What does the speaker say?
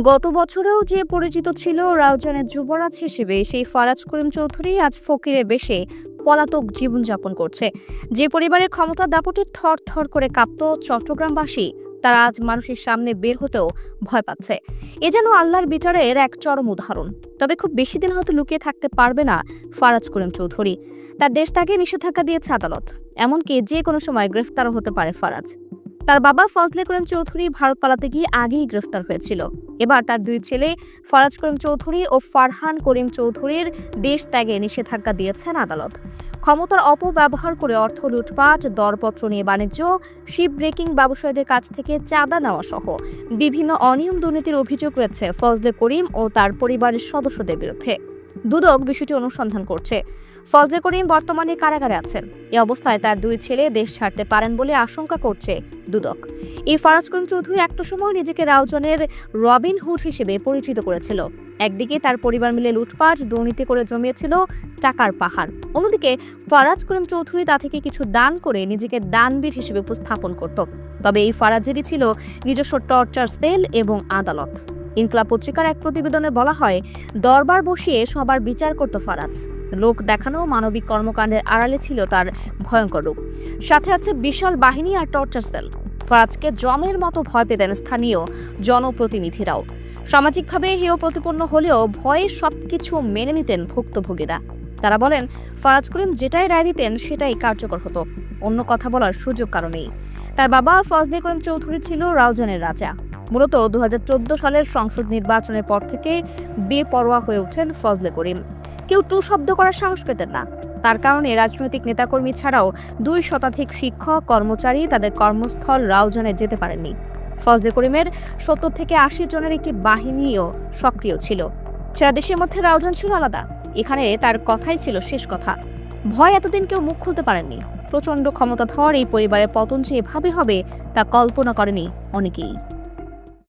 গত বছরেও যে পরিচিত ছিল রাউজানের যুবরাজ হিসেবে, সেই ফারাজ করিম চৌধুরী আজ ফকিরের বেশে পলাতক জীবনযাপন করছে। যে পরিবারের ক্ষমতার দাপটে থর থর করে কাঁপত চট্টগ্রামবাসী, তারা আজ মানুষের সামনে বের হতেও ভয় পাচ্ছে। এ যেন আল্লাহর বিচারের এক চরম উদাহরণ। তবে খুব বেশি দিন হয়তো লুকিয়ে থাকতে পারবে না ফারাজ করিম চৌধুরী। তার দেশ ত্যাগে নিষেধাজ্ঞা দিয়েছে আদালত, এমনকি যে কোনো সময় গ্রেফতারও হতে পারে ফারাজ। তার বাবা ফজলে করিম চৌধুরী ভারত পালাতে গিয়ে আগেই গ্রেফতার হয়েছিল। এবার তার দুই ছেলে ফারাজ করিম চৌধুরী ও ফারহান করিম চৌধুরীর দেশ ত্যাগে নিষেধাজ্ঞা দিয়েছেন আদালত। ক্ষমতার অপব্যবহার করে অর্থ লুটপাট, দরপত্র নিয়ে বাণিজ্য, শিপ ব্রেকিং ব্যবসায়ীদের কাছ থেকে চাঁদা নেওয়া সহ বিভিন্ন অনিয়ম দুর্নীতির অভিযোগ রয়েছে ফজলে করিম ও তার পরিবারের সদস্যদের বিরুদ্ধে। দুদক বিষয়টি অনুসন্ধান করছে। ফজলে করিম বর্তমানে কারাগারে আছেন। এই অবস্থায় তার দুই ছেলে দেশ ছাড়তে পারেন বলে আশঙ্কা করছে দুদক। এই ফারাজ করিম চৌধুরী একটা সময় নিজেকে রাউজানের রবিন হুড হিসেবে পরিচিত করেছিল। একদিকে তার পরিবার মিলে লুটপাট দুর্নীতি করে জমিয়েছিল টাকার পাহাড়, অন্যদিকে ফারাজ করিম চৌধুরী তা থেকে কিছু দান করে নিজেকে দানবীর হিসেবে উপস্থাপন করত। তবে এই ফারাজেরই ছিল নিজস্ব টর্চার সেল এবং আদালত। ইনকলাব পত্রিকার এক প্রতিবেদনে বলা হয়, দরবার বসিয়ে সবার বিচার করত ফারাজ। লোক দেখানো মানবিক কর্মকাণ্ডের আড়ালে ছিল তার ভয়ঙ্কর রূপ। সাথে আছে বিশাল বাহিনী আর টর্চার সেল। ফারাজকে জমের মতো ভয় পেতেন স্থানীয় জনপ্রতিনিধিরাও। সামাজিকভাবে হেয় প্রতিপন্ন হলেও ভয়ে সবকিছু মেনে নিতেন ভুক্তভোগীরা। তারা বলেন, ফারাজ করিম যেটাই রায় দিতেন সেটাই কার্যকর হতো, অন্য কথা বলার সুযোগ কারণেই। তার বাবা ফজলে করিম চৌধুরী ছিল রাউজানের রাজা। মূলত 2014 সালের সংসদ নির্বাচনের পর থেকে বেপরোয়া হয়ে ওঠেন ফজলে করিম। কেউ টু শব্দ করার সাহস পেতেন না। তার কারণে রাজনৈতিক নেতাকর্মী ছাড়াও 2 শতাধিক শিক্ষক কর্মচারী তাদের কর্মস্থল রাউজানে যেতে পারেননি। ফজলে করিমের 70 থেকে 80 জনের একটি বাহিনীও সক্রিয় ছিল। সারা দেশের মধ্যে রাউজান ছিল আলাদা। এখানে তার কথাই ছিল শেষ কথা। ভয় এতদিন কেউ মুখ খুলতে পারেননি। প্রচন্ড ক্ষমতাধর এই পরিবারের পতন যে এভাবে হবে তা কল্পনা করেনি অনেকেই।